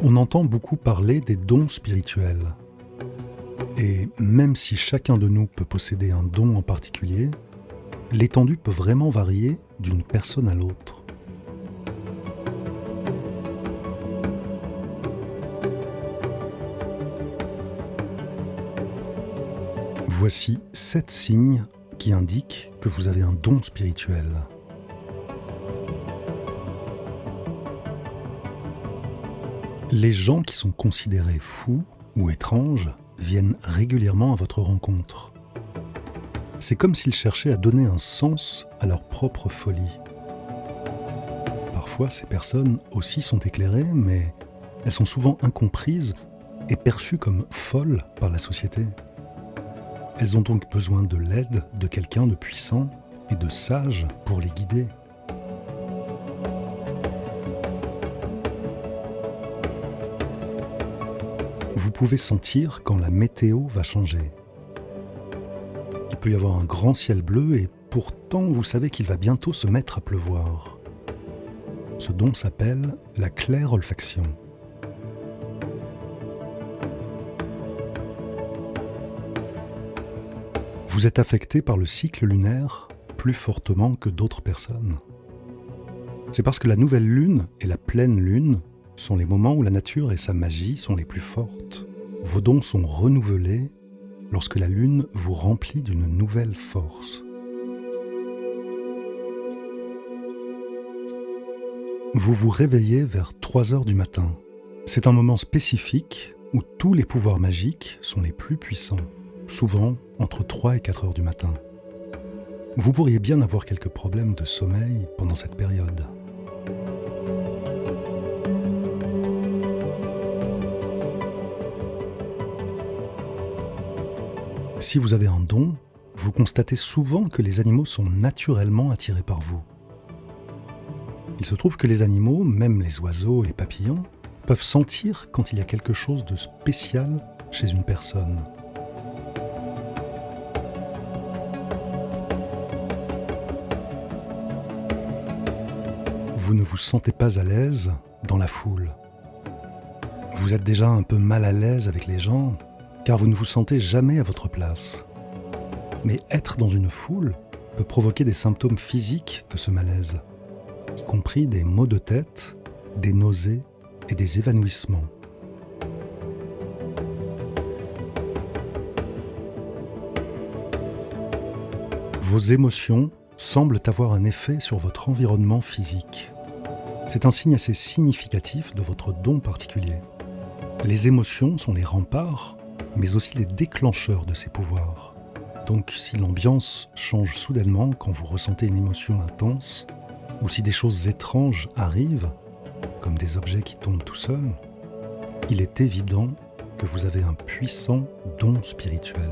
On entend beaucoup parler des dons spirituels. Et même si chacun de nous peut posséder un don en particulier, l'étendue peut vraiment varier d'une personne à l'autre. Voici 7 signes qui indiquent que vous avez un don spirituel. Les gens qui sont considérés fous ou étranges viennent régulièrement à votre rencontre. C'est comme s'ils cherchaient à donner un sens à leur propre folie. Parfois, ces personnes aussi sont éclairées, mais elles sont souvent incomprises et perçues comme folles par la société. Elles ont donc besoin de l'aide de quelqu'un de puissant et de sage pour les guider. Vous pouvez sentir quand la météo va changer. Il peut y avoir un grand ciel bleu et pourtant vous savez qu'il va bientôt se mettre à pleuvoir. Ce don s'appelle la clairolfaction. Vous êtes affecté par le cycle lunaire plus fortement que d'autres personnes. C'est parce que la nouvelle lune et la pleine lune sont les moments où la nature et sa magie sont les plus fortes. Vos dons sont renouvelés lorsque la lune vous remplit d'une nouvelle force. Vous vous réveillez vers 3 heures du matin. C'est un moment spécifique où tous les pouvoirs magiques sont les plus puissants, souvent entre 3 et 4 heures du matin. Vous pourriez bien avoir quelques problèmes de sommeil pendant cette période. Si vous avez un don, vous constatez souvent que les animaux sont naturellement attirés par vous. Il se trouve que les animaux, même les oiseaux et les papillons, peuvent sentir quand il y a quelque chose de spécial chez une personne. Vous ne vous sentez pas à l'aise dans la foule. Vous êtes déjà un peu mal à l'aise avec les gens, car vous ne vous sentez jamais à votre place. Mais être dans une foule peut provoquer des symptômes physiques de ce malaise, y compris des maux de tête, des nausées et des évanouissements. Vos émotions semblent avoir un effet sur votre environnement physique. C'est un signe assez significatif de votre don particulier. Les émotions sont les remparts, mais aussi les déclencheurs de ces pouvoirs. Donc si l'ambiance change soudainement quand vous ressentez une émotion intense, ou si des choses étranges arrivent, comme des objets qui tombent tout seuls, il est évident que vous avez un puissant don spirituel.